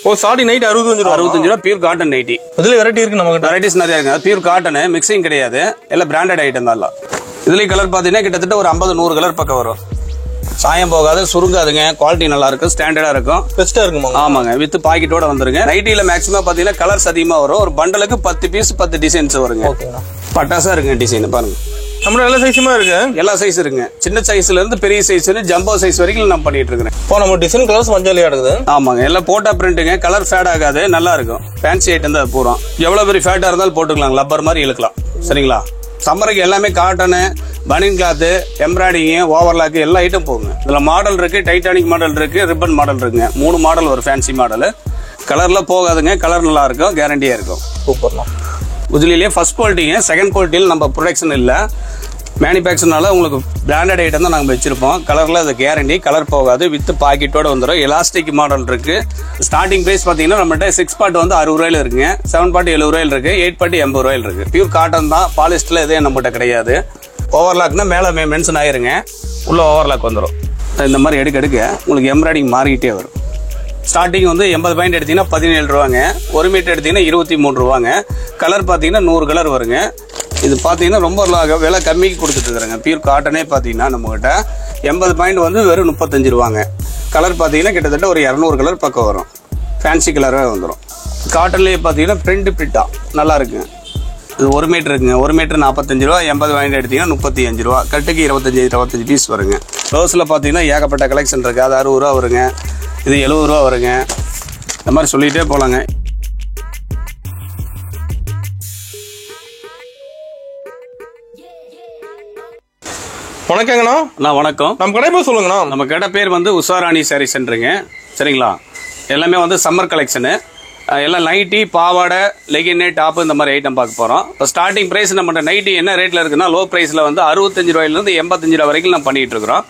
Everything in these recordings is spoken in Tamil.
ஓ ஸ்டார்டிங் நைட்டி 65 ரூபா பியூர் காட்டன் நைட்டி. இதுல வெரைட்டி இருக்கு நமக்கு. வெரைட்டிஸ் நிறைய இருக்கு. பியூர் காட்டன், மிக்சிங் கிடையாது, எல்லாம் பிராண்டட் ஐட்டம் தான். இதுலயும் கலர் பாத்தீங்கன்னா கிட்டத்தட்ட ஒரு 50-100 கலர் பக்கம் வரும். சாயம் போகாது, சுருங்காதுங்க, குவாலிட்டி நல்லா இருக்கும், ஸ்டாண்டர்டா இருக்கும், பெஸ்டா இருக்குமா? ஆமாங்க. வித் பாக்கெட்டோட வந்துருங்க. நைட்டில மேக்ஸிமம் பாத்தீங்கன்னா கலர்ஸ் அதிகமா வரும். ஒரு பண்டலுக்கு 10 பீஸ் 10 டிசைன்ஸ் வருங்க. பட்டாசா இருக்குங்க டிசைன் பாருங்க. நம்ம எல்லா சைஸுமே இருக்கு. எல்லா சைஸ் இருக்குங்க. சின்ன சைஸ்ல இருந்து பெரிய சைஸ் ஜம்போ சைஸ் வரைக்கும் நான் பண்ணிட்டு இருக்கேன். இப்போ நம்ம டிசைன் கலர்ஸ் மஞ்சளியா இருக்குது. ஆமாங்க. எல்லாம் போட்டா பிரிண்ட்டுங்க. கலர் ஃபேட் ஆகாது, நல்லா இருக்கும். ஃபேன்சி ஐட்டம் தான் பூரா. எவ்வளவு பெரிய ஃபேட்டா இருந்தாலும் போட்டுக்கலாம், லப்பர் மாதிரி இழுக்கலாம். சரிங்களா? சம்மருக்கு எல்லாமே காட்டனு, பனியன் கிளாத்து, எம்ப்ராய்டிங், ஓவர்லாக் எல்லா ஐட்டம் போகுங்க. இதுல மாடல் இருக்கு, டைட்டானிக் மாடல் இருக்கு, ரிப்பன் மாடல் இருக்குங்க. 3 மாடல் ஒரு ஃபேன்சி மாடல். கலர்ல போகாதுங்க, கலர் நல்லா இருக்கும், கேரண்டியா இருக்கும். சூப்பர்ண்ணா. உதிலேயே ஃபர்ஸ்ட் குவாலிட்டிங்க. செகண்ட் குவாலிட்டியில் நம்ம ப்ரொடக்ஷன் இல்லை, மேனுஃபேக்சர்னால உங்களுக்கு பிராண்டட் ஐட்டம் தான் நாங்கள் வச்சிருப்போம். கலர்ல அது கேரண்டி, கலர் போகாது, வித் பாக்கெட்டோட வந்துடும். எலாஸ்டிக் மாடல் இருக்கு. ஸ்டார்டிங் பிரைஸ் பார்த்தீங்கன்னா நம்மகிட்ட 6 பார்ட் வந்து 60 ரூபாயில இருக்குங்க, 7 பார்ட் 70 ரூபாயில இருக்கு, 8 பார்ட் 80 ரூபாயில இருக்கு. பியூர் காட்டன் தான், பாலிஸ்டர்ல எதுவும் நம்மகிட்ட கிடையாது. ஓவர்லாக்னா மேலே மென்ஷன் ஆயிருங்க, உள்ள ஓவர்லாக் வந்துடும். இந்த மாதிரி எடுக்க உங்களுக்கு எம்ப்ராய்டிங் மாறிக்கிட்டே வரும். ஸ்டார்டிங் வந்து 80 பாயிண்ட் எடுத்தீங்கன்னா 17 ரூபாங்க, 1 மீட்டர் எடுத்தீங்கன்னா 23 ரூபாங்க. கலர் பார்த்தீங்கன்னா 100 கலர் வருங்க. இது பார்த்தீங்கன்னா ரொம்ப விலை கம்மிக்கு கொடுத்துட்டு இருக்கிறாங்க. பியூர் காட்டனே பார்த்தீங்கன்னா நம்மகிட்ட 80 பாயிண்ட் வந்து வெறும் 35 ரூபாங்க. கலர் பார்த்தீங்கன்னா கிட்டத்தட்ட ஒரு 200 கலர் பக்கம் வரும். ஃபேன்சி கலராக வந்துடும். காட்டன்லேயே பார்த்தீங்கன்னா பிரிண்டா நல்லா இருக்குங்க. இது 1 மீட்டர் இருக்குங்க. 1 மீட்டர் 45 ரூபா, 80 பாயிண்ட் எடுத்தீங்கன்னா 35 ரூபா. கட்டுக்கு 25 பீஸ் வருங்க. ரோஸில் பார்த்தீங்கன்னா ஏகப்பட்ட கலெக்ஷன் இருக்குது. அது 60 ரூபா வருங்க, இது 70 ரூபா வருங்க. இந்த மாதிரி சொல்லிகிட்டே போகலாங்க. வணக்கங்கண்ணா. வணக்கம். நம்ம கடை பேர் சொல்லுங்கண்ணா. நம்ம கடை பேர் வந்து உஷாராணி சாரி சென்டருங்க. சரிங்களா? எல்லாமே வந்து சம்மர் கலெக்ஷனு. எல்லாம் நைட்டி, பாவாடை, லெகின், டாப்பு இந்த மாதிரி ஐட்டம் பார்க்க போகிறோம். இப்போ ஸ்டார்டிங் ப்ரைஸ் நம்மகிட்ட நைட்டி என்ன ரேட்டில் இருக்குன்னா, லோ ப்ரைஸில் வந்து 65 ரூபாயிலிருந்து 85 ரூபா வரைக்கும் நம்ம பண்ணிகிட்டு இருக்கிறோம்.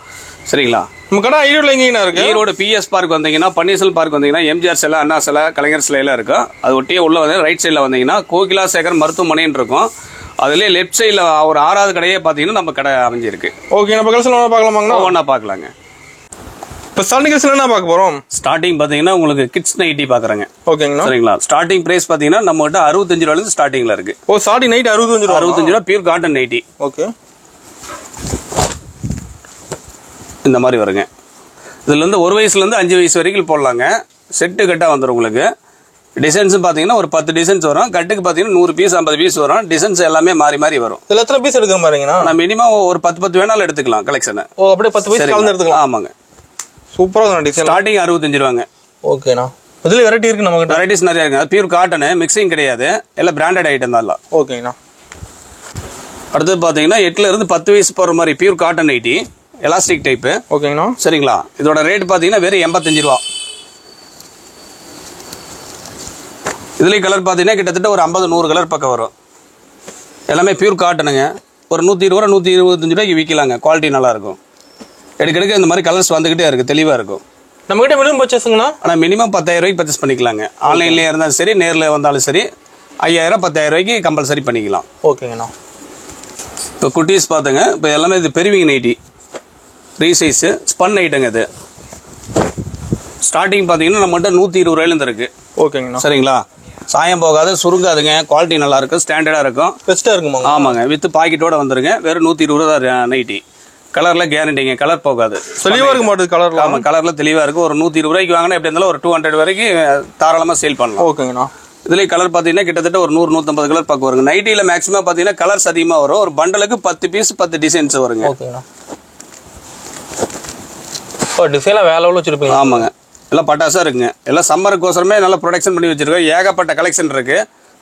சரிங்களா? நம்ம கடை ஈரோடு எங்கேங்கண்ணா இருக்கு? ஈரோடு பிஎஸ் பார்க் வந்தீங்கன்னா, பன்னீர்செல்வம் பார்க் வந்தீங்கன்னா, எம்ஜிஆர் சிலை, அண்ணா சிலை, கலைஞர் சிலையெல்லாம் இருக்கும். அது ஒட்டியே உள்ள வந்து ரைட் சைடில் வந்தீங்கன்னா கோகிலா சேகர் மருத்துவமனைன்னு இருக்கும். அதுலேயே லெஃப்ட் சைடில் ஒரு 6வது கடையே பார்த்தீங்கன்னா நம்ம கடை அமைஞ்சிருக்கு. ஓகே, நம்ம கலெக்ஷன் பார்க்கலாமாங்கண்ணா? ஒன்றா பார்க்கலாங்க. இப்போ ஸ்டார்டிங் கலெக்ஷன் என்ன பார்க்க போகிறோம்? ஸ்டார்டிங் பார்த்தீங்கன்னா உங்களுக்கு கிட்ஸ் நைட்டி பார்க்குறேங்க. ஓகேங்கண்ணா. சரிங்களா? ஸ்டார்டிங் பிரைஸ் பார்த்தீங்கன்னா நம்மகிட்ட 65 ரூபாயிலிருந்து ஸ்டார்டிங்கில் இருக்கு. ஓ ஸ்டார்டிங் நைட்டி 65 ரூபா பியூர் காட்டன் நைட்டி. ஓகே, இந்த மாதிரி வருங்க. இதுல இருந்து 1 வயசுலேருந்து 5 வயசு வரைக்கும் போடலாங்க. செட்டு கட்டாக வந்துடும் உங்களுக்கு. டிசைன்ஸ் பார்த்தீங்கன்னா ஒரு 10 டிசைன்ஸ் வரும். கட்டுக்கு பார்த்தீங்கன்னா 100 பீஸ் 50 பீஸ் வரும். டிசைன்ஸ் எல்லாமே மாறி மாறி வரும். இதில் எத்தனை பீஸ் எடுக்கிற மாதிரிங்கண்ணா? நான் மினிமம் ஒரு 10 வேணாலும் எடுத்துக்கலாம் கலெக்ஷன். ஓ அப்படியே 10 பீஸ் கலந்து எடுத்துக்கலாம். ஆமாங்க. சூப்பராக டிசைன். ஸ்டார்டிங் 65 ரூபாங்க. ஓகேண்ணா. இதில் வெரைட்டி இருக்கு நமக்கு. வெரைட்டிஸ் நிறைய இருக்கு. பியூர் காட்டன், மிக்சிங் கிடையாது, எல்லாம் பிராண்டட் ஐட்டம் தான். ஓகேண்ணா. அடுத்தது பார்த்தீங்கன்னா 8ல இருந்து 10 வயசு போகிற மாதிரி pure cotton nightie, elastic type. ஓகேங்கண்ணா. சரிங்களா? இதோட ரேட் பார்த்தீங்கன்னா வெறும் 85 ரூபா. இதுலேயும் கலர் பார்த்தீங்கன்னா கிட்டத்தட்ட ஒரு 50-100 கலர் பக்கம் வரும். எல்லாமே பியூர் காட்டனுங்க. ஒரு 120 ரூபா 125 ரூபாய்க்கு விற்கலாங்க. குவாலிட்டி நல்லா இருக்கும். எடுக்க இந்த மாதிரி கலர்ஸ் வந்துகிட்டே இருக்கு, தெளிவாக இருக்கும். நம்மகிட்ட மினிமம் பர்ச்சேஸுங்கண்ணா? ஆனால் மினிமம் 10,000 ரூபாய்க்கு பர்ச்சேஸ் பண்ணிக்கலாங்க. ஆன்லைன்லேயே இருந்தாலும் சரி, நேரில் வந்தாலும் சரி, 5000 10,000 ரூபாய்க்கு கம்பல்சரி பண்ணிக்கலாம். ஓகேங்கண்ணா. இப்போ குட்டீஸ் பார்த்துங்க. இப்போ எல்லாமே இது பெரியவிங்க நைட்டி, ரீசைஸு, ஸ்பன் ஐட்டங்க. இது ஸ்டார்டிங் பார்த்தீங்கன்னா நம்மகிட்ட 120 ரூபாயிலேருந்து இருக்கு. ஓகேங்கண்ணா. சரிங்களா? சாயம் போகாது, சுருங்காதுங்க, குவாலிட்டி நல்லா இருக்கும், ஸ்டாண்டர்டாக இருக்கும், பெஸ்ட்டாக இருக்குமா? ஆமாங்க. வித் பாக்கெட்டோட வந்துருங்க. வெறும் 120 ரூபா தான் நைட்டி. கலர்ல கேரண்டிங்க, கலர் போகாது, தெளிவாக இருக்க மாட்டேது கலர். ஆமாம், கலர்ல தெளிவாக இருக்கும். ஒரு 120 ரூபாய்க்கு வாங்கினா எப்படி இருந்தாலும் ஒரு 200 வரைக்கும் தாராளமாக சேல் பண்ணலாம். ஓகேங்கண்ணா. இதுலேயே கலர் பார்த்தீங்கன்னா கிட்டத்தட்ட ஒரு 100-150 கலர் பக்கம் வருங்க. நைட்டியில் மேக்ஸிமம் பார்த்தீங்கன்னா கலர்ஸ் அதிகமாக வரும். ஒரு பண்டலுக்கு 10 பீஸ் 10 டிசைன்ஸ் வருங்க. ஓகேங்கண்ணா. டிசைனாக வேலை வச்சிருப்பீங்க? ஆமாங்க. எல்லாம் பட்டாசா இருக்குங்க. எல்லாம் சம்மருக்கோசரமே நல்லா ப்ரொடக்ஷன் பண்ணி வச்சிருக்கோம். ஏகப்பட்ட கலெக்ஷன் இருக்கு.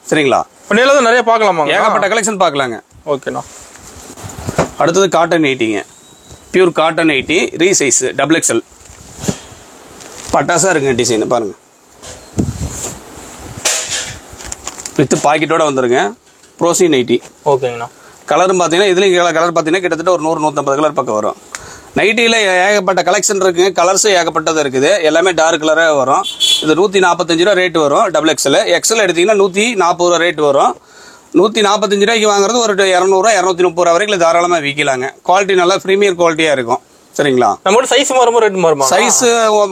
சரிங்களா? இப்போ நிறைய பார்க்கலாமா? ஏகப்பட்ட கலெக்ஷன் பார்க்கலாங்க. ஓகேண்ணா. அடுத்தது காட்டன் நைட்டிங்க. Pure cotton nighty, free size, XXL. பட்டாசா இருக்குங்க. டிசைன் பாருங்க, வித் பாக்கெட்டோட வந்துருங்க. ப்ரோசி நைட்டி. ஓகேங்கண்ணா. கலரும் பார்த்தீங்கன்னா இதுலேயும் கலர் பார்த்தீங்கன்னா கிட்டத்தட்ட ஒரு 100-150 கலர் பக்கம் வரும். நைட்டியில் ஏகப்பட்ட கலெக்ஷன் இருக்குங்க. கலர்ஸும் ஏகப்பட்டது இருக்குது. எல்லாமே டார்க் கலராக வரும். இது 145 ரூபா ரேட்டு வரும். XXL. XL எடுத்தீங்கன்னா 140 ரூபா ரேட்டு வரும். 145 ரூபாய்க்கு வாங்குறது ஒரு 200 ரூபா 230 ரூபா வரைக்கும் தாராளமாக விற்கலாங்க. குவாலிட்டி நல்லா ப்ரீமியர் குவாலிட்டியாக இருக்கும். சரிங்களா? நம்ம சைஸ் மாறுமா ரேட் மாறுமா? சைஸ்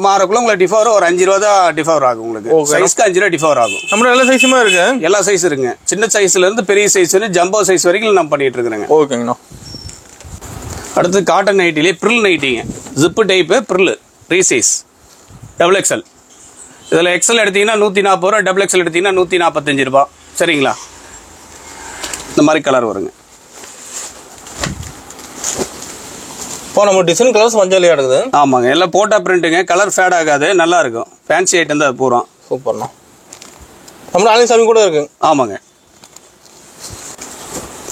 மாறக்குள்ள உங்களுக்கு டிஃபர் ஒரு 5 ரூபா தான் டிஃபர் ஆகும். உங்களுக்கு சைஸ்க்கு 5 ரூபா டிஃபர் ஆகும். நம்ம எல்லா சைஸுமே இருக்கு. எல்லா சைஸ் இருக்குங்க. சின்ன சைஸ்ல இருந்து பெரிய சைஸ் ஜம்போ சைஸ் வரைக்கும் நம்ம பண்ணிட்டு இருக்கிறோங்க. ஓகேங்கண்ணா. அடுத்து காட்டன் நைட்டிலே ப்ரில் நைட்டிங்க. ஜிப்பு டைப்பு ப்ரில் ரீசைஸ் டபுள் எக்ஸ்எல். இதில் எக்ஸ்எல் எடுத்தீங்கன்னா 140 ரூபா, டபுள் எக்ஸ்எல் எடுத்தீங்கன்னா 145 ரூபா. சரிங்களா? இந்த மாதிரி கலர் வருங்க. இப்போ நம்ம டிசைன் கலர்ஸ் மஞ்சள் எடுக்குது. ஆமாங்க, எல்லாம் போட்டா பிரிண்ட்டுங்க. கலர் ஃபேட் ஆகாது, நல்லா இருக்கும். ஃபேன்சி ஐட்டம் தான் பூரா. சூப்பர்ண்ணா. நம்ம ஆன்லைன் ஷாப்பிங் கூட இருக்கு. ஆமாங்க.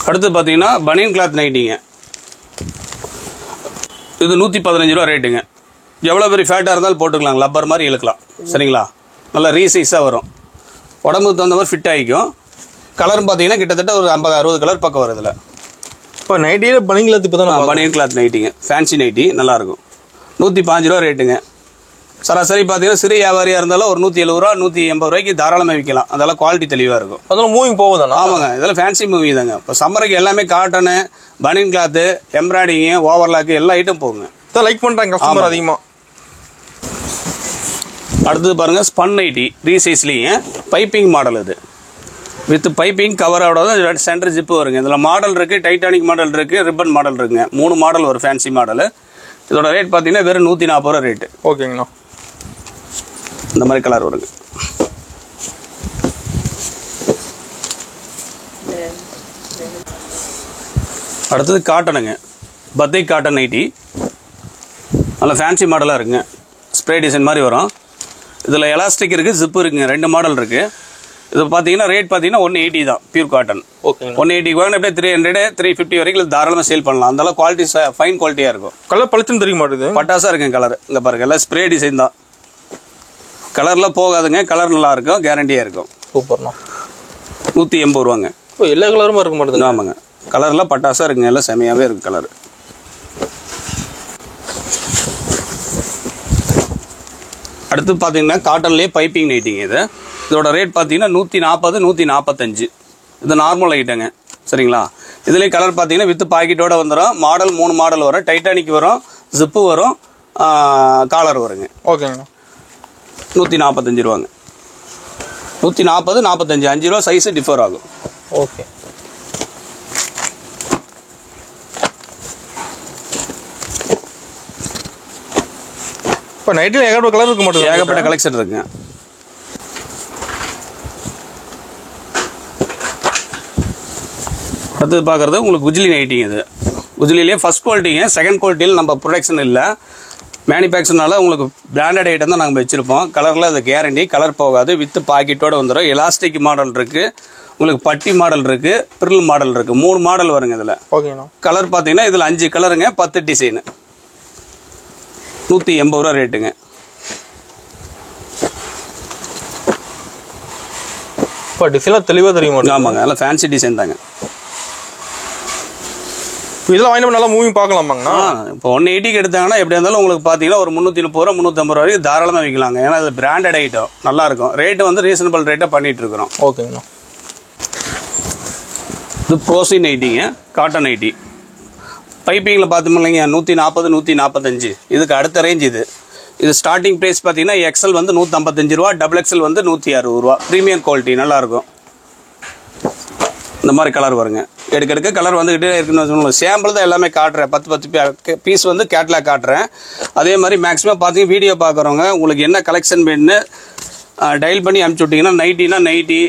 அடுத்து பார்த்தீங்கன்னா பனியன் கிளாத் நைட்டிங்க. இது 115 ரூபா ரேட்டுங்க. எவ்வளோ பெரிய ஃபேட்டாக இருந்தாலும் போட்டுக்கலாம், லப்பர் மாதிரி இழுக்கலாம். சரிங்களா? நல்லா ரீசைஸாக வரும், உடம்புக்கு தகுந்த மாதிரி ஃபிட் ஆகிக்கும். கலர் பார்த்தீங்கன்னா கிட்டத்தட்ட ஒரு 50-60 கலர் பக்கம் வருதுல. இப்போ நைட்டியில் பனியன் கிளாத் இப்போ தான் பனியன் கிளாத் நைட்டிங்க, ஃபேன்சி நைட்டி நல்லாயிருக்கும். 115 ரூபா ரேட்டுங்க. சராசரி பார்த்தீங்கன்னா சிறு வியாபாரியாக இருந்தாலும் ஒரு 170 ரூபா 180 ரூபாய்க்கு தாராளமாக விற்கலாம். அதெல்லாம் குவாலிட்டி தெளிவாக இருக்கும். அதெல்லாம் மூவிங் போகுதாண்ணா? ஆமாங்க, இதெல்லாம் ஃபேன்சி மூவி தாங்க. இப்போ சம்மருக்கு எல்லாமே காட்டனு, பனியன் கிளாத்து, எம்ப்ராய்டிங்கு, ஓவர்லாக்கு எல்லா ஐட்டம் போகுங்க. இதான் லைக் பண்ணுறாங்க கஸ்டமர் அதிகமாக. அடுத்தது பாருங்கள், ஸ்பன் நைட்டி ரீசைஸ்லேயே பைப்பிங் மாடல். இது வித் பைப்பிங் கவரோட தான் சென்டர் ஜிப்பு வருங்க. இதில் மாடல் இருக்குது, டைட்டானிக் மாடல் இருக்குது, ரிப்பன் மாடல் இருக்குங்க. 3 மாடல் வரும் ஃபேன்சி மாடல். இதோட ரேட் பார்த்தீங்கன்னா வெறும் 140 ரூபா ரேட்டு. ஓகேங்கண்ணா. இந்த மாதிரி கலர் வருங்க. அடுத்தது காட்டனுங்க, பத்தை காட்டன் நைட்டி. நல்லா ஃபேன்சி மாடலாக இருக்குங்க. ஸ்ப்ரே டிசைன் மாதிரி வரும். இதில் எலாஸ்டிக் இருக்குது, ஜிப்பு இருக்குங்க. 2 மாடல் இருக்குது. இது பார்த்தீங்கன்னா ரேட் பார்த்தீங்கன்னா 180 தான், பியூர் காட்டன். ஓகே. 180 வாங்க அப்படியே 300 350 வரைக்கும் தாராளமாக சேல் பண்ணலாம். அந்தளவு குவாலிட்டி ஃபைன் குவாலிட்டியாக இருக்கும். கலர் பளிச்சுன்னு தெரிய மாட்டேது, பட்டாசாக இருக்குங்க கலர். இங்கே பாருங்க, எல்லாம் ஸ்ப்ரே டிசைன் தான். கலர்லாம் போகாதுங்க, கலர் நல்லா இருக்கும், கேரண்டியாக இருக்கும். சூப்பர்ண்ணா. 180 ரூபாங்க. இப்போ எல்லா கலருமே இருக்க மாட்டேது. ஆமாங்க, கலர்லாம் பட்டாசாக இருக்குங்க, எல்லாம் செமையாகவே இருக்குது கலர். அடுத்து பார்த்தீங்கன்னா காட்டன்லேயே பைப்பிங் நைட்டிங்க. இதோட ரேட் பார்த்தீங்கன்னா 140 145. இது நார்மல் ஐட்டங்க. சரிங்களா? இதுலேயே கலர் பார்த்தீங்கன்னா வித் பாக்கெட்டோட வந்துடும். மாடல் 3 மாடல் வரும். டைட்டானிக் வரும், ஜிப்பு வரும், காலர் வருங்க. ஓகேங்கண்ணா. 145 ரூபாங்க. 140 45 5 ரூபா சைஸு டிஃபர் ஆகும். ஓகே. இப்போ நைட்டில் ஏகப்பட்ட கலர் இருக்க மாட்டேங்குது. ஏகப்பட்ட கலெக்ஷன் இருக்குங்க. அடுத்தது பார்க்குறது உங்களுக்கு குஜிலி நைட்டிங்க. இது குஜிலிலே ஃபஸ்ட் குவாலிட்டிங்க. செகண்ட் குவாலிட்டியில் நம்ம ப்ரொடக்ஷன் இல்லை, மேனுஃபேக்சர்னால உங்களுக்கு பிராண்டட் ஐட்டம் தான் நாங்கள் வச்சுருப்போம். கலரில் அது கேரண்டி, கலர் போகாது, வித்து பாக்கெட்டோடு வந்துடும். எலாஸ்டிக் மாடல் இருக்குது, உங்களுக்கு பட்டி மாடல் இருக்குது, பிரில் மாடல் இருக்குது. 3 மாடல் வருங்க இதில். ஓகேண்ணா. கலர் பார்த்தீங்கன்னா இதில் 5 கலருங்க, 10 டிசைனு. 180 ரூபா ரேட்டுங்க. இப்போ டிசைன்லாம் தெளிவாக தெரியும். ஆமாங்க, நல்லா ஃபேன்சி டிசைன் தாங்க. இதெல்லாம் வாங்கி நல்லா மூவிங் பார்க்கலாமாங்கண்ணா? இப்போ 180க்கு எடுத்தாங்கன்னா எப்படி இருந்தாலும் உங்களுக்கு பார்த்தீங்கன்னா ஒரு 330 ரூபா 350 ரூபா வரைக்கும் தாராளமாக விற்கலாங்க. ஏன்னா அது பிராண்டட் ஐட்டம், நல்லா இருக்கும். ரேட்டு வந்து ரீசனபிள் ரேட்டாக பண்ணிட்டு இருக்கிறோம். ஓகேங்கண்ணா. இது ப்ரோசி நைட்டிங்க, காட்டன் நைட்டி. பைப்பிங்கில் பார்த்தோம் இல்லைங்க, 140 145. இதுக்கு அடுத்த ரேஞ்ச் இது. இது ஸ்டார்டிங் ப்ரைஸ் பார்த்தீங்கன்னா எக்ஸ்எல் வந்து 155 ரூபா, டபுள் எக்ஸ்எல் வந்து 160 ரூபா. ப்ரீமியம் குவாலிட்டி, நல்லாயிருக்கும். இந்த மாதிரி கலர் வருங்க. எடுக்க கலர் வந்துக்கிட்டே இருக்குன்னு சாம்பிள் தான் எல்லாமே காட்டுறேன். 10 பீஸ் வந்து கேட்லாக் காட்டுறேன். அதே மாதிரி மேக்ஸிமம் பார்த்தீங்கன்னா வீடியோ பார்க்குறவங்க உங்களுக்கு என்ன கலெக்ஷன் வேணுன்னு டயல் பண்ணி அனுப்பிச்சி விட்டிங்கன்னா, நைட்டினா நைட்டி,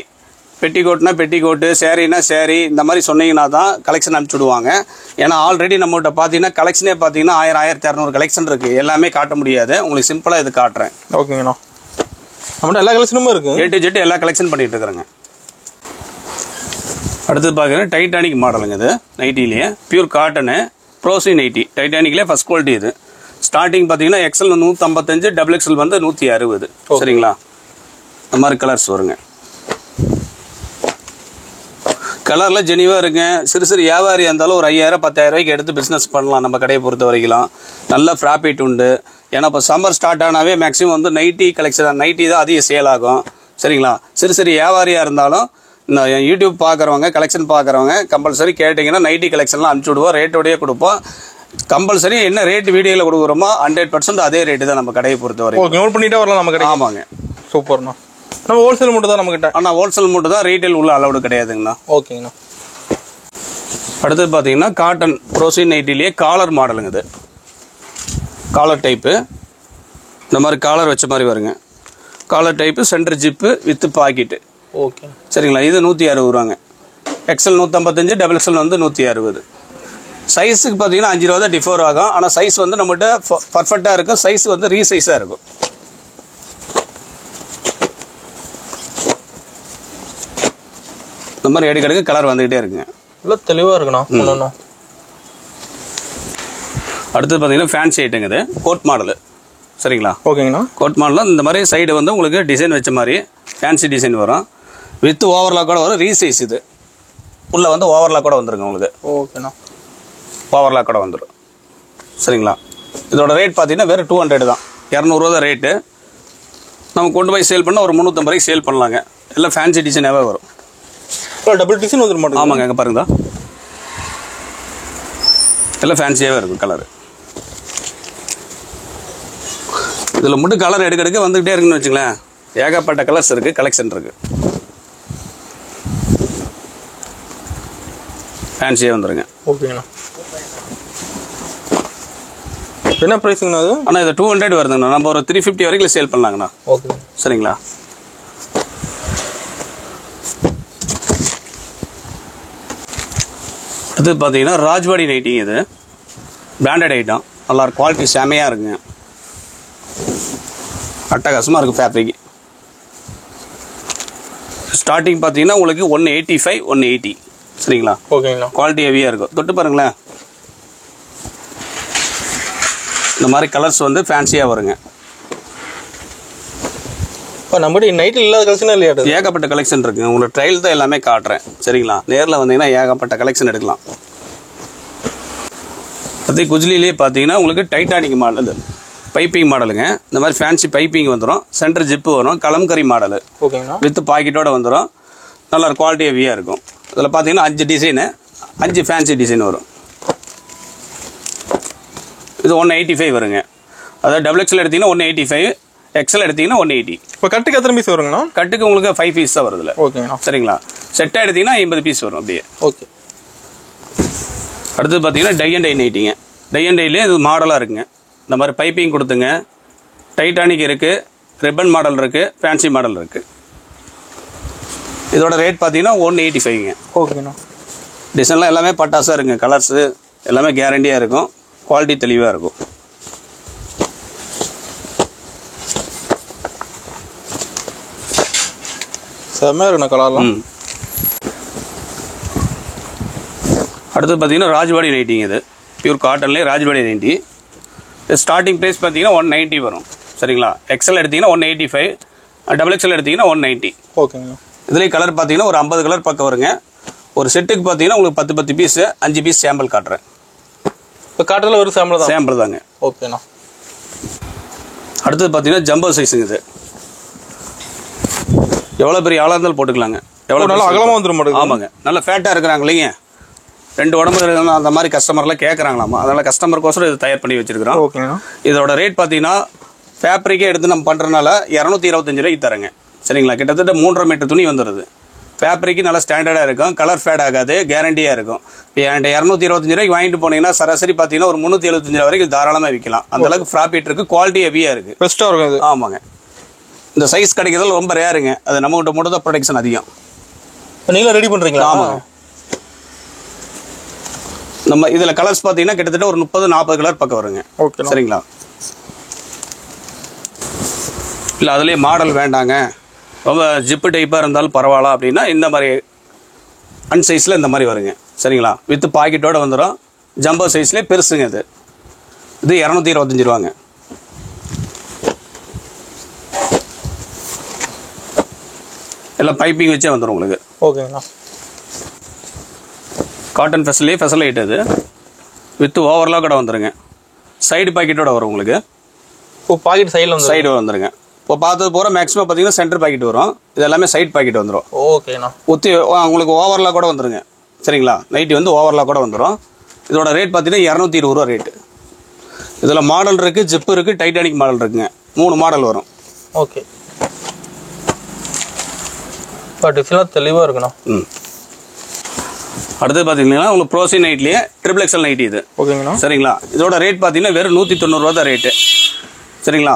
பெட்டிகோட்னா பெட்டிகோட்டு, சேரீனா சேரீ, இந்த மாதிரி சொன்னீங்கன்னா தான் கலெக்ஷன் அனுப்பிச்சுடுவாங்க. ஏன்னா ஆல்ரெடி நம்மகிட்ட பார்த்தீங்கன்னா கலெக்ஷனே பார்த்தீங்கன்னா 1000 1200 கலெக்ஷன் இருக்குது. எல்லாமே காட்ட முடியாது, உங்களுக்கு சிம்பிளாக இது காட்டுறேன். ஓகேங்கண்ணா. நம்மகிட்ட எல்லா கலெக்ஷனுமே இருக்குது. A to Z எல்லா கலெக்ஷன் பண்ணிகிட்டு இருக்கிறேங்க. அடுத்தது பார்க்குறேன் டைட்டானிக் மாடலுங்க. இது நைட்டிலேயே பியூர் காட்டனு, ப்ரோசி நைட்டி. டைட்டானிக்லேயே ஃபஸ்ட் குவாலிட்டி. இது ஸ்டார்டிங் பார்த்தீங்கன்னா எக்ஸ்எல் 155, டபுள் எக்ஸ்எல் வந்து 160. சரிங்களா? இந்த மாதிரி கலர்ஸ் வருங்க. கலரில் ஜெனிவாக இருக்குங்க. சிறு வியாபாரியாக இருந்தாலும் ஒரு 5000 10,000 ரூபாய்க்கு எடுத்து பிஸ்னஸ் பண்ணலாம். நம்ம கடையை பொறுத்த வரைக்கும் நல்ல ப்ராஃபிட் உண்டு. ஏன்னா இப்போ சம்மர் ஸ்டார்ட் ஆனாவே மேக்ஸிமம் வந்து நைட்டி கலெக்ஷன், நைட்டி தான் அதிக சேல் ஆகும். சரிங்களா? சிறு வியாபாரியாக இருந்தாலும் இந்த யூடியூப் பார்க்குறவங்க, கலெக்ஷன் பார்க்குறவங்க கம்பல்சரி கேட்டிங்கன்னா நைட்டி கலெக்ஷன்லாம் அனுப்பிச்சி விடுவோம். ரேட்டோடையே கொடுப்போம். கம்பல்சரி என்ன ரேட் வீடியோவில் கொடுக்குறோமோ 100% அதே ரேட்டு தான் நம்ம கடையை பொறுத்த வரைக்கும். ஓகே, நோட் பண்ணிட்டே வரலாம் நம்ம கடை. ஆமாங்க. சூப்பர்ண்ணா. நம்ம ஹோல்சேல் மட்டும் தான் நம்மகிட்ட. ஆனால் ஹோல்சேல் மட்டும் தான், ரீட்டைல் உள்ள அலௌடு கிடையாதுங்கண்ணா. ஓகேங்கண்ணா. அடுத்தது பார்த்தீங்கன்னா காட்டன் ப்ரோசின் நைட்டிலேயே காலர் மாடலுங்க. இது காலர் டைப்பு. இந்த மாதிரி காலர் வச்ச மாதிரி வருங்க. Collar type, centre zip with pocket. Okay சரிங்களா. இது 160 ரூபாங்க. எக்ஸல் 155, டபுள் எக்ஸல் வந்து 160. சைஸுக்கு பார்த்தீங்கன்னா 5 ரூபா தான் டிஃபர் ஆகும். ஆனால் சைஸ் வந்து நம்மகிட்ட பர்ஃபெக்டாக இருக்கும். சைஸ் வந்து ரீசைஸாக இருக்கும். இந்த மாதிரி எடுக்கடுக்கு கலர் வந்துக்கிட்டே இருக்குங்க. நல்லா தெளிவாக இருக்குண்ணா. அடுத்தது பார்த்தீங்கன்னா ஃபேன்சி ஐட்டங்க. இது கோட் மாடலு. சரிங்களா. ஓகேங்கண்ணா. கோட் மாடலில் இந்த மாதிரி சைடு வந்து உங்களுக்கு டிசைன் வச்ச மாதிரி ஃபேன்சி டிசைன் வரும். வித் ஓவர்லாக்கோட வரும். ரீசைஸ் இது. உள்ளே வந்து ஓவர்லாக்கோட வந்துருங்க உங்களுக்கு. ஓகேண்ணா. ஓவர்லாக்கோட வந்துடும். சரிங்களா. இதோட ரேட் பார்த்தீங்கன்னா வேறு 200 தான். 200 தான் ரேட்டு. நம்ம கொண்டு போய் சேல் பண்ணால் ஒரு 350 ரூபாய்க்கு சேல் பண்ணலாங்க. எல்லாம் ஃபேன்சி டிசைனாகவே வரும். டபுள் டிசைன் வந்துட மாட்டோம். ஆமாங்க. அங்கே பாருங்க, எல்லாம் ஃபேன்சியாகவே இருக்கும் கலரு. இதில் மட்டும் கலர் எடுக்க வந்துக்கிட்டே இருக்குன்னு வச்சுங்களேன். ஏகப்பட்ட கலர்ஸ் இருக்குது, கலெக்ஷன் இருக்குது. ஃபேன்சியாக வந்துடுங்க. ஓகேண்ணா. என்ன ப்ரைஸுங்கண்ணா அது? ஆனால் இது 200 வருதுங்கண்ணா. நம்ம ஒரு 350 வரைக்கும் சேல் பண்ணலாங்கண்ணா. ஓகே. சரிங்களா. இது பார்த்தீங்கன்னா ராஜ்வாடி நைட்டிங். இது பிராண்டட் ஐட்டம். நல்லா குவாலிட்டி செமையாக இருக்குங்க. அட்டகாசமாக இருக்குது ஃபேப்ரிக். ஸ்டார்டிங் பார்த்தீங்கன்னா உங்களுக்கு 185, 180. சரிங்களா. ஓகேங்களா. குவாலிட்டி ஹெவியாக இருக்கும். தொட்டு பாருங்களேன். இந்த மாதிரி கலர்ஸ் வந்து ஃபேன்சியாக வருங்க. இப்போ நம்மகிட்ட நைட்டில் இல்லாத கலெக்ஷன் இல்லையா? ஏகப்பட்ட கலெக்ஷன் இருக்குங்க. உங்களுக்கு ட்ரையல் தான் எல்லாமே காட்டுறேன். சரிங்களா. நேரில் வந்தீங்கன்னா ஏகப்பட்ட கலெக்ஷன் எடுக்கலாம். அதே குஜ்லிலேயே பார்த்தீங்கன்னா உங்களுக்கு டைட்டானிக் மாடல், பைப்பிங் மாடலுங்க. இந்த மாதிரி ஃபேன்சி பைப்பிங் வந்துடும். சென்டர் ஜிப்பு வரும். கலம்கரி மாடலு. ஓகேங்கண்ணா. வித் பாக்கெட்டோட வந்துடும். நல்லா குவாலிட்டி ஹெவியாக இருக்கும். இதில் பார்த்தீங்கன்னா 5 டிசைனு, 5 ஃபேன்சி டிசைன் வரும். இது 185 வருங்க. அதாவது டபுள் எக்ஸல் எடுத்தீங்கன்னா 185, எக்ஸல் எடுத்தீங்கன்னா 180. இப்போ கட்டுக்கு எத்தனை பீஸ் வருங்கண்ணா? கட்டுக்கு உங்களுக்கு 5 பீஸ் தான் வருதுல. ஓகேண்ணா. சரிங்களா. செட்டாக எடுத்தீங்கன்னா 50 பீஸ் வரும் அப்படியே. ஓகே. அடுத்தது பார்த்தீங்கன்னா டை அண்ட் டை நைட்டிங்க. டை அண்ட் டைலே இது மாடலாக இருக்குங்க. இந்த மாதிரி பைப்பிங் கொடுத்துங்க. டைட்டானிக் இருக்குது, ரிப்பன் மாடல் இருக்குது, ஃபேன்சி மாடல் இருக்குது. இதோட ரேட் பார்த்தீங்கன்னா 185ங்க. ஓகேண்ணா. டிசைன்லாம் எல்லாமே பட்டாசாக இருக்குங்க. கலர்ஸு எல்லாமே கேரண்டியாக இருக்கும். குவாலிட்டி தெளிவாக இருக்கும். செம்மையாக இருக்குண்ணா கலர்லாம். அடுத்தது பார்த்தீங்கன்னா ராஜ்வாடி நைட்டிங். இது pure காட்டன்லேயே Rajwadi nightie. Starting price பார்த்தீங்கன்னா 190 வரும். சரிங்களா. எக்ஸல் எடுத்தீங்கன்னா 185, டபுள் எக்ஸல் எடுத்தீங்கன்னா 190. ஓகேங்க. இதுலேயே கலர் பார்த்தீங்கன்னா ஒரு 50 கலர் பக்கம் வருங்க. ஒரு செட்டுக்கு பார்த்தீங்கன்னா உங்களுக்கு 10 பீஸு, 5 பீஸ் சாம்பிள் காட்டுறேன். இப்போ காட்டுறதுல ஒரு சாம்பிள் தான். சாம்பிள் தாங்க. ஓகேண்ணா. அடுத்தது பார்த்தீங்கன்னா ஜம்போ சைஸுங்க. இது எவ்வளோ பெரிய ஆளாக இருந்தாலும் போட்டுக்கலாங்க. எவ்வளோ நல்லா அகலமாக வந்துடும் மாட்டேங்குது. ஆமாங்க. நல்லா ஃபேட்டாக இருக்கிறாங்க இல்லைங்க, 2 உடம்பு அந்த மாதிரி கஸ்டமர்லாம் கேட்குறாங்களாமா. அதனால் கஸ்டமருக்கோசரம் இது தயார் பண்ணி வச்சிருக்கிறோம். ஓகேண்ணா. இதோட ரேட் பார்த்தீங்கன்னா ஃபேப்ரிக்கே எடுத்து நம்ம பண்ணுறதுனால 225 ரூபாய்க்கு தரேங்க. சரிங்களா. கிட்டத்தட்ட 3.5 மீட்டர் துணி வந்துடுது. ஃபேப்ரிக்கு நல்லா ஸ்டாண்டர்டாக இருக்கும். கலர் ஃபேட் ஆகாது, கேரண்டியாக இருக்கும். என்கிட்ட 225 ரூபாய்க்கு வாங்கிட்டு போனீங்கன்னா சராசரி பார்த்தீங்கன்னா ஒரு 375 ரூபா வரைக்கும் தாராளமாக விற்கலாம். அந்தளவுக்கு ப்ராஃபிட் இருக்குது. குவாலிட்டி ஹெவியாக இருக்குது. பெஸ்ட்டாக இருக்கும் அது. ஆமாங்க. இந்த சைஸ் கிடைக்கிறதுல ரொம்ப ரேருங்க. அது நம்மகிட்ட மட்டும் தான் ப்ரொடக்ஷன் அதிகம். நீங்களும் ரெடி பண்ணுறீங்களா? ஆமாங்க. நம்ம இதில் கலர்ஸ் பார்த்தீங்கன்னா கிட்டத்தட்ட ஒரு 30-40 கலர் பக்கம் வருங்க. ஓகே. சரிங்களா. இல்லை அதுலேயே மாடல் வேண்டாங்க, ரொம்ப ஜிப்பு டைப்பாக இருந்தாலும் பரவாயில்ல அப்படின்னா இந்த மாதிரி அன்சைஸில் இந்த மாதிரி வருங்க. சரிங்களா. வித் பாக்கெட்டோடு வந்துடும். ஜம்போ சைஸ்லேயே பெருசுங்க. இது 225 ரூபாங்க. எல்லாம் பைப்பிங் வச்சே வந்துடும் உங்களுக்கு. ஓகேங்களா. காட்டன் ஃபெசலைட் அது வித் ஓவர்லாக் கூட வந்துடுங்க. சைடு பாக்கெட்டோட வரும் உங்களுக்கு. இப்போ பாக்கெட் சைடு வந்துருங்க. இப்போ பார்த்தது போகிற மேக்ஸிமம் பார்த்தீங்கன்னா சென்டர் பாக்கெட் வரும். இது எல்லாமே சைட் பாக்கெட் வந்துடும். ஓகேண்ணா. உங்களுக்கு ஓவர்லாக் கூட வந்துருங்க. சரிங்களா. நைட்டி வந்து ஓவர்லாக் கூட வந்துடும். இதோட ரேட் பார்த்தீங்கன்னா 220 ரூபா ரேட்டு. இதில் மாடல் இருக்குது, ஜிப்பு இருக்குது, டைட்டானிக் மாடல் இருக்குங்க. 3 மாடல் வரும். ஓகே. டிசைன்லாம் தெளிவாக இருக்குண்ணா. அடுத்து பார்த்தீங்கன்னா உங்களுக்கு ப்ரோசி நைட்லேயே ட்ரிபிள் எக்ஸல் நைட்டி இது. ஓகேங்கண்ணா. சரிங்களா. இதோட ரேட் பார்த்தீங்கன்னா வெறும் 190 ரூபா தான் ரேட்டு. சரிங்களா.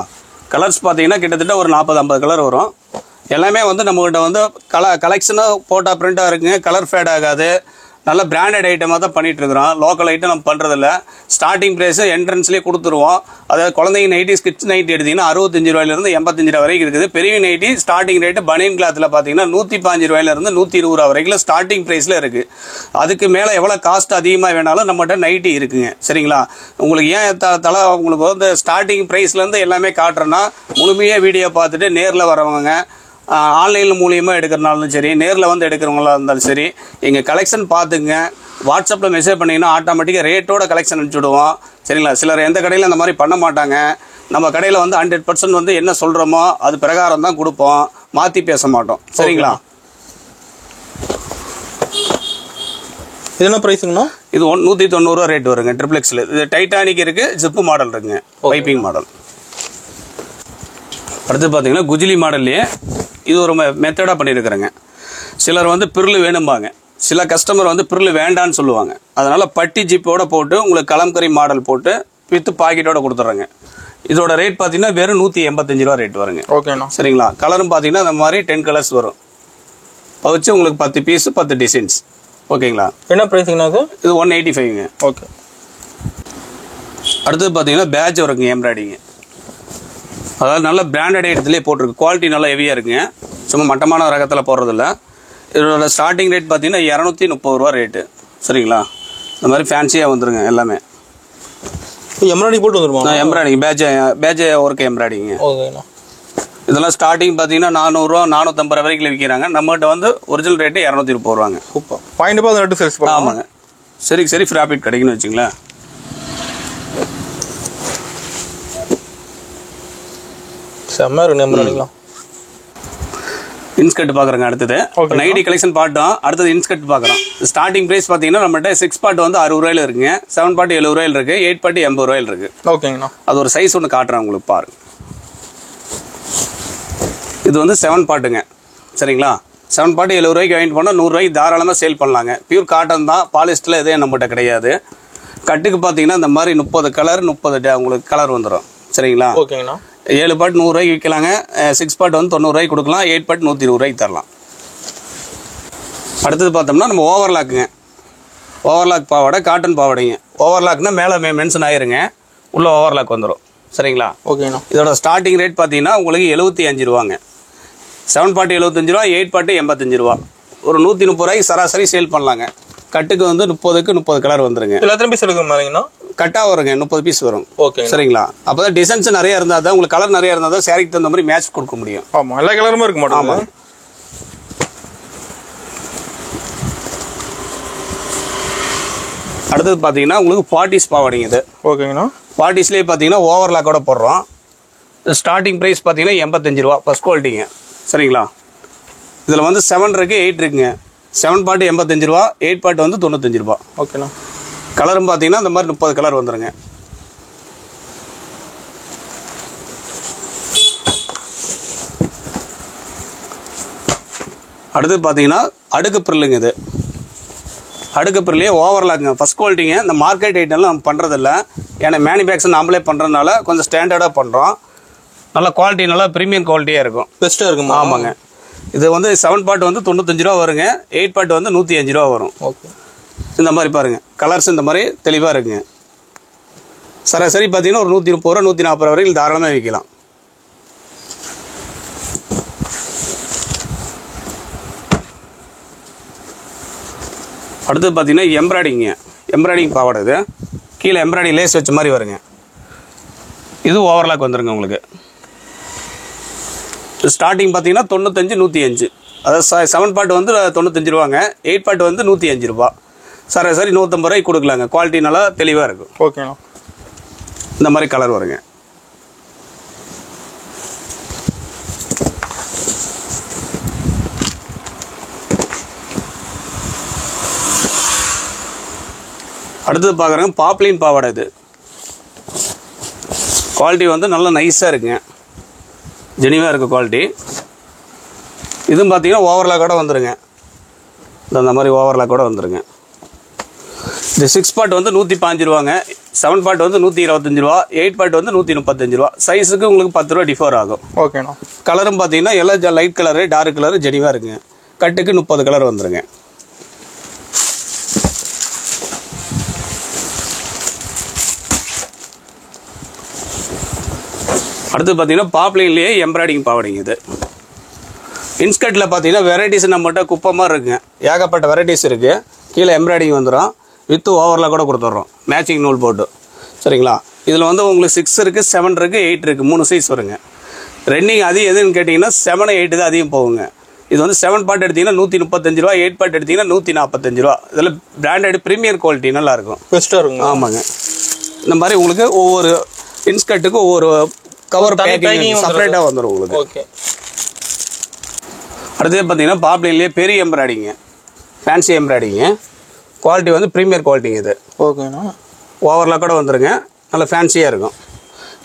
கலர்ஸ் பார்த்தீங்கன்னா கிட்டத்தட்ட ஒரு 40-50 கலர் வரும். எல்லாமே வந்து நம்மகிட்ட வந்து கலெக்ஷனாக போட்டா பிரிண்டாக இருக்குங்க. கலர் ஃபேட் ஆகாது. நல்ல பிராண்டட் ஐட்டமாக தான் பண்ணிட்டு இருக்கிறோம். லோக்கல் ஐட்டம் நம்ம பண்ணுறதில்ல. ஸ்டார்டிங் ப்ரைஸ் என்ட்ரன்ஸ்லேயே கொடுத்துருவோம். அதாவது குழந்தைங்க நைட்டி, ஸ்கிட்ஸ் நைட்டி எடுத்தீங்கன்னா 65 ரூபாயிலிருந்து 85 ரூபா வரைக்கும் இருக்குது. பெரிய நைட்டி ஸ்டார்டிங் ரேட்டு பனியன் கிளாத்தில் பார்த்தீங்கன்னா 115 ரூபாயிலிருந்து 120 ரூபா வரைக்கும் ஸ்டார்டிங் ப்ரைஸில் இருக்குது. அதுக்கு மேலே எவ்வளோ காஸ்ட் அதிகமாக வேணாலும் நம்மகிட்ட நைட்டி இருக்குங்க. சரிங்களா. உங்களுக்கு ஏன் தலை உங்களுக்கு வந்து ஸ்டார்டிங் ப்ரைஸ்லேருந்து எல்லாமே காட்டுறேன்னா முழுமையாக வீடியோ பார்த்துட்டு நேரில் வரவங்க ஆன்லைனில் மூலியமாக எடுக்கிறனாலும் சரி, நேரில் வந்து எடுக்கிறவங்களா இருந்தாலும் சரி, எங்கள் கலெக்ஷன் பார்த்துங்க. வாட்ஸ்அப்பில் மெசேஜ் பண்ணிங்கன்னா ஆட்டோமேட்டிக்காக ரேட்டோட கலெக்ஷன் அனுப்பிச்சுடுவோம். சரிங்களா. சிலர் எந்த கடையில் அந்த மாதிரி பண்ண மாட்டாங்க. நம்ம கடையில் வந்து 100% வந்து என்ன சொல்கிறோமோ அது பிரகாரம் தான் கொடுப்போம். மாற்றி பேச மாட்டோம். சரிங்களா. இது என்ன ப்ரைஸுங்கண்ணா? இது 190 ரூபா ரேட் வருங்க. Triple XL. இது டைட்டானிக் இருக்குது, ஜிப்பு மாடல் இருக்குங்க, பைப்பிங் மாடல். அடுத்து பார்த்தீங்கன்னா குஜிலி மாடல்லையே இது ஒரு மெத்தடாக பண்ணியிருக்கிறேங்க. சிலர் வந்து பிரில் வேணும்பாங்க, சில கஸ்டமர் வந்து பிரில் வேண்டான்னு சொல்லுவாங்க. அதனால் பட்டி ஜிப்போட போட்டு உங்களுக்கு கலம்கரி மாடல் போட்டு வித்து பாக்கெட்டோட கொடுத்துட்றேங்க. இதோட ரேட் பார்த்தீங்கன்னா வெறும் 185 ரூபா ரேட் வருங்க. ஓகேண்ணா. சரிங்களா. கலரும் பார்த்தீங்கன்னா அந்த மாதிரி 10 கலர்ஸ் வரும். வச்சு உங்களுக்கு 10 பீஸ் 10 டிசைன்ஸ். ஓகேங்களா. என்ன ப்ரைஸுங்கண்ணா இது? இது 185ங்க. ஓகே. அடுத்தது பார்த்தீங்கன்னா பேட்ச் வருங்க, எம்ப்ராய்டிங்க. அதாவது நல்ல பிராண்டட் இடத்துலேயே போட்டிருக்கு. குவாலிட்டி நல்லா ஹெவியாக இருக்குங்க. சும்மா மட்டமான ரகத்தில் போடுறதில்ல. இதோட ஸ்டார்டிங் ரேட் பார்த்தீங்கன்னா 230 ரூபா ரேட்டு. சரிங்களா. இந்த மாதிரி ஃபேன்சியாக வந்துருங்க எல்லாமே. எம்ப்ராய்டிங் போட்டு வந்துருமா? எம்ப்ராய்டிங் பேட்ச் ஒர்க் எம்ப்ராய்டிங்க. ஓகேண்ணா. இதெல்லாம் ஸ்டார்டிங் பார்த்தீங்கன்னா 400 ரூபா 450 ரூபா வரைக்கும் விற்கிறாங்க. நம்மகிட்ட வந்து ஒரிஜினல் ரேட்டு 230 ரூபாங்க. சூப்பர். பாயிண்ட் பார்த்து நட்டு சேல்ஸ் பண்ணலாம். ஆமாங்க. சரி ப்ராஃபிட் கிடைக்குன்னு வச்சுங்களேன். செம்ம இருக்கு எம்ப்ராய்டிங்லாம். இன்ஸ்கர்ட் பார்க்குறேங்க. அடுத்தது நைட்டி கலெக்ஷன் பாட்டோம். அடுத்தது இன்ஸ்கர்ட் பார்க்குறோம். ஸ்டார்டிங் ப்ரைஸ் பார்த்தீங்கன்னா நம்மகிட்ட 6 பார்ட் வந்து 60 ரூபாயில இருக்குங்க, 7 பார்ட் 70 ரூபாயில் இருக்கு, 8 பார்ட் 80 ரூபாயில் இருக்கு. ஓகேங்கண்ணா. அது ஒரு சைஸ் ஒன்று காட்டுறேன் உங்களுக்கு பாருங்க. இது வந்து 7 பார்ட்டுங்க. சரிங்களா. 7 பார்ட் 70 ரூபாய்க்கு வாங்கிட்டு போனால் 100 ரூபாய்க்கு தாராளமாக சேல் பண்ணலாங்க. பியூர் காட்டன் தான், பாலிஸ்டரில் எதுவும் நம்மகிட்ட கிடையாது. கட்டுக்கு பார்த்தீங்கன்னா இந்த மாதிரி 30 கலர் 30 உங்களுக்கு கலர் வந்துடும். சரிங்களா. ஓகேங்கண்ணா. 7 பார்ட் 100 ரூபாய்க்கு விற்கலாங்க. 6 பார்ட் வந்து 90 ரூபாய்க்கு கொடுக்கலாம். 8 பார்ட் 120 ரூபாய்க்கு தரலாம். அடுத்தது பார்த்தோம்னா நம்ம ஓவர்லாக்குங்க. ஓவர்லாக் பாவாடை, காட்டன் பாவாடைங்க. ஓவர்லாக்னா மேலே மென்ஷன் ஆயிருங்க, உள்ள ஓவர்லாக் வந்துடும். சரிங்களா. ஓகேண்ணா. இதோட ஸ்டார்டிங் ரேட் பார்த்தீங்கன்னா உங்களுக்கு 75 ரூபாங்க. 7 பார்ட் 75 ரூபா, 8 பார்ட் 85 ரூபா. ஒரு 130 ரூபாய்க்கு சராசரி சேல் பண்ணலாங்க. கட்டுக்கு வந்து 30க்கு 30 கலர் வந்துருங்க. எத்தனை பீஸ் எடுக்கிற மாதிரிங்கண்ணா? கட்டா வருங்க, 30 பீஸ் வரும். ஓகே. சரிங்களா. அப்பதான் டிசைன்ஸ் நிறைய இருந்தால் தான் உங்களுக்கு கலர் நிறைய இருந்தால் தான் சாரிக்கு தகுந்த மாதிரி மேட்ச் கொடுக்க முடியும். ஆமா, எல்லா கலருமே இருக்க மாட்டோம். ஆமா. அடுத்தது பார்த்தீங்கன்னா உங்களுக்கு 40s பாவாடிங்க. இது ஓகேங்கண்ணா. 40ஸ்லேயே பார்த்தீங்கன்னா ஓவர்லாக்கோட போடுறோம். ஸ்டார்டிங் ப்ரைஸ் பார்த்தீங்கன்னா 85 ரூபா ஃபர்ஸ்ட் குவாலிட்டிங்க. சரிங்களா. இதில் வந்து 7 இருக்கு, 8 இருக்குங்க. 7 பார்ட் 85 ரூபா, 8 பார்ட் வந்து 95 ரூபா. ஓகேண்ணா. கலரும் பார்த்தீங்கன்னா இந்த மாதிரி 30 கலர் வந்துருங்க. அடுத்து பார்த்தீங்கன்னா அடுக்கு பிரில்லுங்க. இது அடுக்கு பிரில்லையே ஓவர்லாக்குங்க, ஃபர்ஸ்ட் குவாலிட்டிங்க. இந்த மார்க்கெட் ஐட்டம்லாம் நம்ம பண்ணுறதில்ல. ஏன்னா மேனுஃபேக்சர் நாமளே பண்ணுறதுனால கொஞ்சம் ஸ்டாண்டர்டாக பண்ணுறோம். நல்லா குவாலிட்டி, நல்லா ப்ரீமியம் குவாலிட்டியாக இருக்கும், பெஸ்ட்டாக இருக்கும். ஆமாங்க. இது வந்து 7 பார்ட் வந்து 95 ரூபா வருங்க, 8 பார்ட் வந்து 105 ரூபா வரும். ஓகே. இந்த மாதிரி பாருங்கள், கலர்ஸ் இந்த மாதிரி தெளிவாக இருக்குங்க. சராசரி பார்த்தீங்கன்னா ஒரு 130 ரூபா 140 ரூபா வரைக்கும் தாராளமாக விற்கலாம். அடுத்தது பார்த்தீங்கன்னா எம்ப்ராய்டிங் பாவாடை. இது கீழே எம்ப்ராய்டிங் லேஸ் வச்ச மாதிரி வருங்க. இது ஓவர்லாக் வந்துருங்க உங்களுக்கு. ஸ்டார்டிங் பார்த்தீங்கன்னா 95 105. அதாவது 7 பார்ட் வந்து 95 ரூபாங்க, 8 பார்ட் வந்து 105 ரூபா. சரி 150 ரூபாய்க்கு கொடுக்கலாங்க. குவாலிட்டி நல்லா தெளிவாக இருக்கும். ஓகேண்ணா. இந்த மாதிரி கலர் வருங்க. அடுத்தது பார்க்குறேங்க பாப்லின் பாவாடை. இது குவாலிட்டி வந்து நல்லா நைஸாக இருக்குங்க, ஜெனிவாக இருக்குது குவாலிட்டி. இதுவும் பார்த்தீங்கன்னா ஓவர்லாக்கோட வந்துடுங்க. இந்த மாதிரி ஓவர்லாக்கோட வந்துடுங்க. இந்த 6 பார்ட் வந்து 115 ரூபாங்க, 7 பார்ட் வந்து 125 ரூபா, 8 பார்ட் வந்து 135 ரூபா. சைஸுக்கு உங்களுக்கு 10 ரூபா டிஃபர் ஆகும். ஓகேண்ணா. கலரும் பார்த்தீங்கன்னா எல்லாம் லைட் கலரு, டார்க் கலரு ஜெனிவாக இருக்குங்க. கட்டுக்கு 30 கலர் வந்துடுங்க. அடுத்து பார்த்தீங்கன்னா பாப்லைன்லேயே எம்ப்ராய்டிங் பாவாடைங்க. இது இன்ஸ்கர்ட்டில் பார்த்தீங்கன்னா வெரைட்டிஸ் நம்மகிட்ட குப்பை மாதிரி இருக்குங்க, ஏகப்பட்ட வெரைட்டிஸ் இருக்குது. கீழே எம்ப்ராய்டிங் வந்துடும், வித்து ஓவரில் கூட கொடுத்துட்றோம், மேட்சிங் நூல் போட்டு. சரிங்களா? இதில் வந்து உங்களுக்கு 6 இருக்குது, 7 இருக்குது, 8 இருக்குது, 3 சைஸ் வருங்க. ரன்னிங் அதிகம் எதுன்னு கேட்டிங்கன்னா 7, 8 தான் அதிகம் போகுங்க. இது வந்து 7 பார்ட் எடுத்திங்கன்னா 135 ரூபா, 8 பார்ட் எடுத்திங்கன்னா 145 ரூபா. இதில் பிராண்டட் ப்ரீமியர் குவாலிட்டி நல்லாயிருக்கும், பெஸ்ட்டாக இருக்கும். ஆமாங்க. இந்த மாதிரி உங்களுக்கு ஒவ்வொரு இன்ஸ்கர்ட்டுக்கும் ஒவ்வொரு கவர் பேக்கிங் செப்பரேட்டாக வந்துடும் உங்களுக்கு. ஓகே. அடுத்தது பார்த்தீங்கன்னா பாப்லைன்லேயே பெரிய எம்ப்ராய்டிங்க, ஃபேன்சி எம்ப்ராய்டிங்க. குவாலிட்டி வந்து ப்ரீமியர் குவாலிட்டிங்க. இது ஓகேண்ணா. ஓவரில் கூட வந்துடுங்க, நல்லா ஃபேன்சியாக இருக்கும்.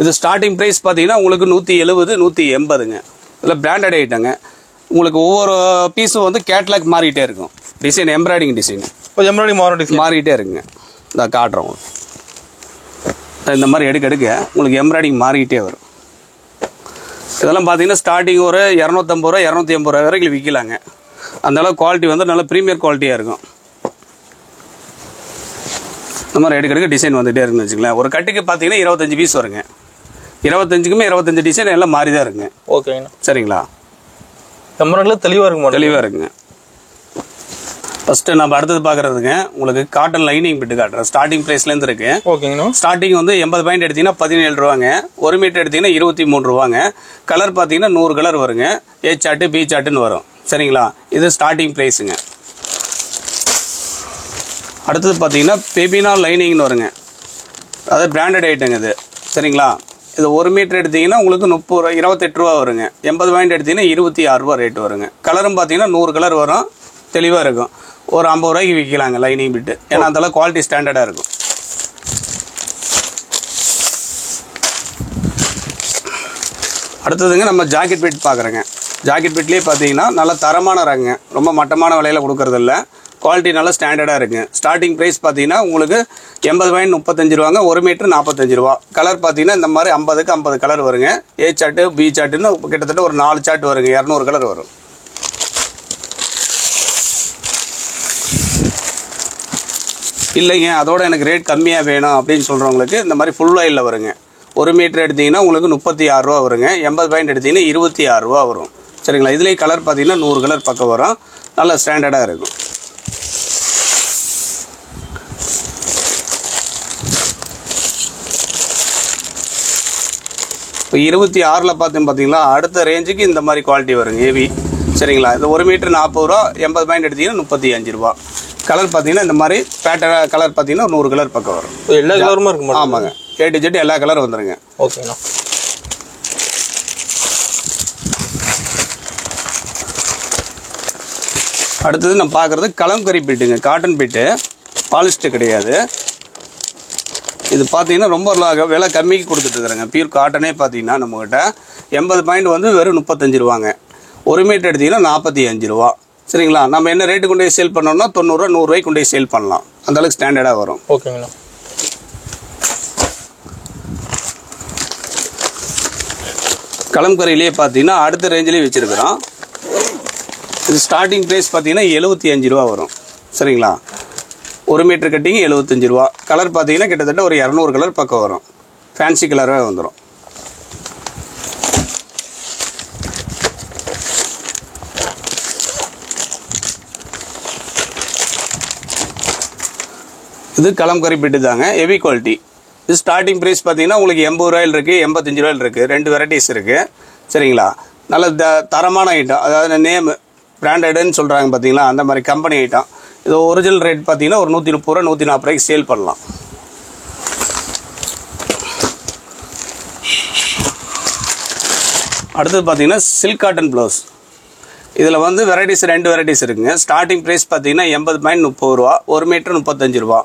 இது ஸ்டார்டிங் ப்ரைஸ் பார்த்தீங்கன்னா உங்களுக்கு 170, 180ங்க. இதில் பிராண்டட் ஐட்டங்க. உங்களுக்கு ஒவ்வொரு பீஸும் வந்து கேட்லாக் மாறிட்டே இருக்கும். டிசைன் எம்ப்ராய்டிங் டிசைன் எம்ப்ராய்டிங் மாறிட்டே இருக்குங்க. இந்த காட்டுறோம் இந்த மாதிரி எடுக்க உங்களுக்கு எம்ப்ராய்டிங் மாறிக்கிட்டே வரும். இதெல்லாம் பார்த்தீங்கன்னா ஸ்டார்டிங் ஒரு 250 ரூபா, 280 ரூபா வரைக்கும் விற்கலாங்க. அந்தளவு குவாலிட்டி வந்து நல்ல ப்ரீமியர் குவாலிட்டியாக இருக்கும். இந்த மாதிரி எடுக்க டிசைன் வந்துகிட்டே இருக்குன்னு வச்சுக்கலாம். ஒரு கட்டுக்கு பார்த்தீங்கன்னா 25 பீஸ் வருங்க. 25க்குமே 25 டிசைன் எல்லாம் மாறி தான் இருக்குங்க. ஓகேங்கண்ணா. சரிங்களா? எம்ப்ராய்டிங்ல தெளிவாக இருக்குமா? தெளிவாக இருக்குங்க. ஃபஸ்ட்டு நம்ம அடுத்தது பார்க்குறதுங்க உங்களுக்கு காட்டன் லைனிங் பிட்டு காட்டுறேன். ஸ்டார்டிங் ப்ரைஸ்லேருந்து இருக்கு. ஓகேங்கண்ணா. ஸ்டார்டிங் வந்து 80 பாயிண்ட் எடுத்தீங்கன்னா 17 ரூபாங்க. 1 மீட்டர் எடுத்தீங்கன்னா 23 ரூபாங்க. கலர் பார்த்தீங்கன்னா 100 கலர் வருங்க. ஏ சார்ட்டு, பி சார்ட்டுன்னு வரும். சரிங்களா? இது ஸ்டார்டிங் ப்ரைஸுங்க. அடுத்தது பார்த்தீங்கன்னா பெபினா லைனிங்னு வருங்க. அதாவது பிராண்டட் ஐட்டங்க இது. சரிங்களா? இது 1 மீட்டர் எடுத்தீங்கன்னா உங்களுக்கு 30 ரூபா, 28 ரூபா வருங்க. 80 பாயிண்ட் எடுத்தீங்கன்னா 26 ரூபா ரேட் வருங்க. கலரும் பார்த்தீங்கன்னா 100 கலர் வரும், தெளிவாக இருக்கும். ஒரு 50 ரூபாய்க்கு விற்கலாங்க லைனிங் பிட்டு. ஏன்னா அதெல்லாம் குவாலிட்டி ஸ்டாண்டர்டாக இருக்கும். அடுத்ததுங்க நம்ம ஜாக்கெட் பிட் பார்க்குறேங்க. ஜாக்கெட் பிட்லேயே பார்த்தீங்கன்னா நல்லா தரமான ரகங்க, ரொம்ப மட்டமான விலையில் கொடுக்கறது இல்லை. குவாலிட்டி நல்லா ஸ்டாண்டர்டாக இருக்குங்க. ஸ்டார்டிங் ப்ரைஸ் பார்த்தீங்கன்னா உங்களுக்கு 80 பாயிண்ட் 35 ரூபாங்க. 1 மீட்டர் 45 ரூபா. கலர் பார்த்தீங்கன்னா இந்த மாதிரி 50க்கு 50 கலர் வருங்க. ஏ சார்ட்டு, பி சார்ட்டுன்னு கிட்டத்தட்ட ஒரு 4 சார்ட் வருங்க. 200 கலர் வரும். இல்லைங்க அதோட எனக்கு ரேட் கம்மியாக வேணும் அப்படின்னு சொல்கிறவங்களுக்கு இந்த மாதிரி ஃபுல் ஆயிலில் வருங்க. 1 மீட்டர் எடுத்தீங்கன்னா உங்களுக்கு 36 ரூபா வருங்க. 80 பாயிண்ட் எடுத்தீங்கன்னா 26 ரூபா வரும். சரிங்களா? இதுலேயே கலர் பார்த்தீங்கன்னா 100 கலர் பக்கம் வரும். நல்லா ஸ்டாண்டர்டாக இருக்கும். இப்போ 26ல் பார்த்தீங்களா அடுத்த ரேஞ்சுக்கு இந்த மாதிரி குவாலிட்டி வருங்க. ஏவி. சரிங்களா? இந்த 1 மீட்டர் 40 ரூபா, 80 பாயிண்ட் எடுத்தீங்கன்னா 35 ரூபா. கலர் பார்த்தீங்கன்னா இந்த மாதிரி பேட்டர்ன் கலர் பார்த்தீங்கன்னா 100 கலர் பக்கம் வரும். எல்லா கலருமா இருக்குமா? ஆமாங்க. A to Z எல்லா கலரும் வந்துருங்க. ஓகேண்ணா. அடுத்தது நம்ம பார்க்குறது கலம்கரி பிட்டுங்க. காட்டன் பிட்டு, பாலிஸ்டர் கிடையாது. இது பார்த்தீங்கன்னா ரொம்ப விலை கம்மிக்கு கொடுத்துட்டு இருக்கிறாங்க. பியூர் காட்டனே பார்த்தீங்கன்னா நம்மகிட்ட 80 பாயிண்ட் வந்து வெறும் 35 ரூபாங்க. 1 மீட்டர் எடுத்தீங்கன்னா 45 ரூபா. சரிங்களா? நம்ம என்ன ரேட்டு கொண்டு போய் சேல் பண்ணோம்னா 90 ரூபா, 100 ரூபாய்க்கு கொண்டு போய் சேல் பண்ணலாம். அந்த அளவுக்கு ஸ்டாண்டர்டாக வரும். ஓகேங்கண்ணா. கலம்கரியிலே பார்த்தீங்கன்னா அடுத்த ரேஞ்சிலேயே வச்சுருக்கிறோம். இது ஸ்டார்டிங் ப்ரைஸ் பார்த்தீங்கன்னா 75 ரூபா வரும். சரிங்களா? 1 மீட்டர் கட்டிங் 75 ரூபா. கலர் பார்த்தீங்கன்னா கிட்டத்தட்ட ஒரு 200 கலர் பக்கம் வரும். ஃபேன்சி கலராக வந்துடும். இது கலம்கரி பிட்டு தாங்க. Heavy quality. இது ஸ்டார்டிங் ப்ரைஸ் பார்த்தீங்கன்னா உங்களுக்கு 80 ரூபாயில் இருக்குது, 85 ரூபாயில் இருக்குது. 2 வெரைட்டிஸ் இருக்குது. சரிங்களா? நல்ல தரமான ஐட்டம். அதாவது நேம் பிராண்டட்னு சொல்கிறாங்க பார்த்தீங்களா, அந்த மாதிரி கம்பெனி ஐட்டம். இது ஒரிஜினல் ரேட் பார்த்தீங்கன்னா ஒரு 130 ரூபா, 140 ரூபாய்க்கு சேல் பண்ணலாம். அடுத்தது பார்த்தீங்கன்னா சில்க் காட்டன் ப்ளவுஸ். இதில் வந்து வெரைட்டிஸ் 2 வெரைட்டிஸ் இருக்குங்க. ஸ்டார்டிங் ப்ரைஸ் பார்த்தீங்கன்னா 80 பாயிண்ட் 30 ரூபா, 1 மீட்டர் 35 ரூபா.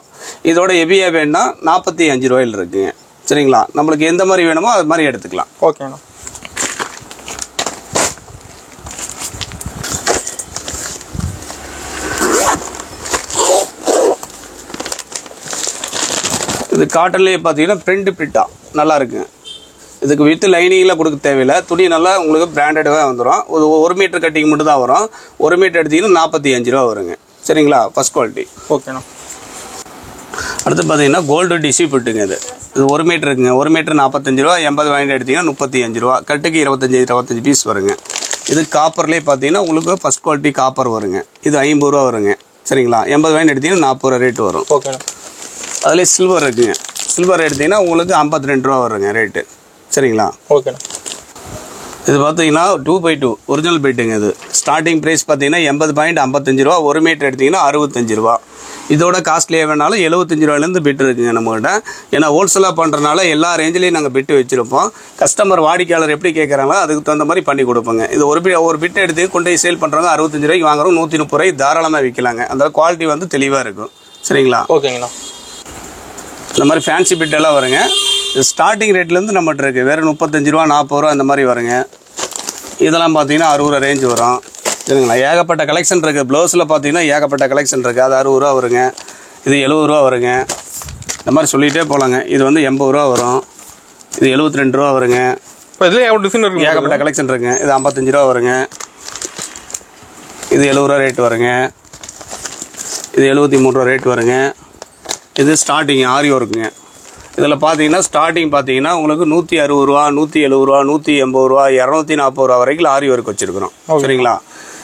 இதோட ஹெவியாக வேணும்னா 45 ரூபாயில் இருக்குங்க. சரிங்களா, நம்மளுக்கு எந்த மாதிரி வேணுமோ அது மாதிரி எடுத்துக்கலாம். ஓகேண்ணா. இது காட்டன்லேயே பார்த்தீங்கன்னா பிரிண்டா நல்லா இருக்குங்க. இதுக்கு வித் லைனிங்கில் கொடுக்க தேவையில்லை. துணி நல்லா உங்களுக்கு பிராண்டடாக வந்துடும். ஒரு 1 மீட்டர் கட்டிங் மட்டும் தான் வரும். 1 மீட்டர் எடுத்தீங்கன்னா 45 ரூபா வருங்க. சரிங்களா, ஃபஸ்ட் குவாலிட்டி. ஓகேண்ணா. அடுத்து பார்த்தீங்கன்னா கோல்டு டிசி பிட்டுங்க. இது 1 மீட்டர் இருக்குங்க. 1 மீட்டர் 45 ரூபா. 80 வாங்கிட்டு எடுத்தீங்கன்னா 35 ரூபா. கட்டுக்கு 25 பீஸ் வருங்க. இது காப்பர்லேயே பார்த்தீங்கன்னா உங்களுக்கு ஃபஸ்ட் குவாலிட்டி காப்பர் வருங்க. இது 50 ரூபா வருங்க. சரிங்களா, 80 வாங்கிட்டு எடுத்தீங்கன்னா 40 ரூபா ரேட்டு வரும். ஓகேண்ணா. அதிலே சில்வர் இருக்குங்க. சில்வர் எடுத்தீங்கன்னா உங்களுக்கு 52 ரூபா வருங்க ரேட்டு. சரிங்களா, ஓகேண்ணா. இது பார்த்தீங்கன்னா 2x2 ஒரிஜினல் பெட்டுங்க. இது ஸ்டார்டிங் ப்ரைஸ் பார்த்தீங்கன்னா 80.55 ரூபா. 1 மீட்டர் எடுத்தீங்கன்னா 65 ரூபா. இதோட காஸ்ட்லியாக வேணாலும் 75 ரூபாயிலேருந்து பெட்டு இருக்குங்க நம்மகிட்ட. ஏன்னா ஹோல்சேலாக பண்ணுறதுனால எல்லா ரேஞ்சிலையும் நாங்கள் பெட்டு வச்சுருப்போம். கஸ்டமர் வாடிக்கையாளர் எப்படி கேட்குறாங்களோ அதுக்கு தகுந்த மாதிரி பண்ணி கொடுப்போங்க. இது ஒரு பிட்டு எடுத்து கொண்டு போய் சேல் பண்ணுறவங்க 65 ரூபாய்க்கு வாங்குறோம். 130 ரூபாய்க்கு தாராளமாக விற்கலாங்க. அந்த குவாலிட்டி வந்து தெளிவாக இருக்கும். சரிங்களா, ஓகேங்கண்ணா. இந்த மாதிரி ஃபேன்சி பிட்டெல்லாம் வருங்க. இது ஸ்டார்டிங் ரேட்லேருந்து நம்மகிட்ட இருக்குது. வேறு 35 ரூபா 40 ரூபா அந்த மாதிரி வருங்க. இதெல்லாம் பார்த்தீங்கன்னா 60 ரூபா ரேஞ்சு வரும். சரிங்களா, ஏகப்பட்ட கலெக்ஷன் இருக்குது. ப்ளவுஸில் பார்த்தீங்கன்னா ஏகப்பட்ட கலெக்ஷன் இருக்குது. அது 60 ரூபா வருங்க. இது 70 ரூபா வருங்க. இந்த மாதிரி சொல்லிகிட்டே போகலாங்க. இது வந்து 80 ரூபா வரும். இது 72 ரூபா வருங்க. இப்போ இதில் எவ்வளோ டிசைன் இருக்குது? ஏகப்பட்ட கலெக்ஷன் இருக்குங்க. இது 55 ரூபா வருங்க. இது 70 ரூபா ரேட் வருங்க. இது 73 ரூபா ரேட் வருங்க. இது ஸ்டார்டிங் ஆரி ஒர்க்குங்க. இதில் பார்த்தீங்கன்னா ஸ்டார்டிங் பார்த்தீங்கன்னா உங்களுக்கு 160 ரூபா 170 ரூபா 180 ரூபா 240 ரூபா வரைக்கும் ஆரி ஒர்க் வச்சுருக்கிறோம். சரிங்களா,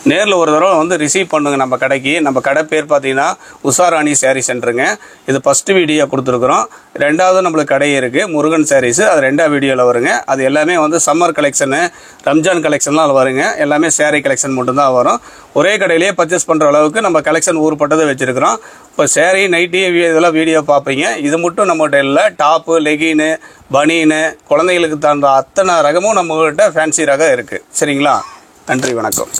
நேரில் ஒரு தடவை வந்து ரிசீவ் பண்ணுங்க நம்ம கடைக்கு. நம்ம கடை பேர் பார்த்தீங்கன்னா உஷாராணி சாரீ சென்டருங்க. இது ஃபஸ்ட்டு வீடியோ கொடுத்துருக்குறோம். ரெண்டாவது நம்மளுக்கு கடை இருக்குது முருகன் சாரீஸு. அது 2ஆவது வீடியோவில் வருங்க. அது எல்லாமே வந்து சம்மர் கலெக்ஷனு ரம்ஜான் கலெக்ஷன்லாம் வருங்க. எல்லாமே சேரீ கலெக்ஷன் மட்டும்தான் வரும். ஒரே கடையிலேயே பர்ச்சேஸ் பண்ணுற அளவுக்கு நம்ம கலெக்ஷன் ஊர்பட்டதை வச்சுருக்கிறோம். இப்போ சேரீ நைட்டி இதெல்லாம் வீடியோ பார்ப்பீங்க. இது மட்டும் நம்மகிட்ட இல்லை. டாப்பு லெகின்னு பனீனு குழந்தைகளுக்கு தகுந்த அத்தனை ரகமும் நம்மகிட்ட ஃபேன்சி ரகம் இருக்குது. சரிங்களா, நன்றி வணக்கம்.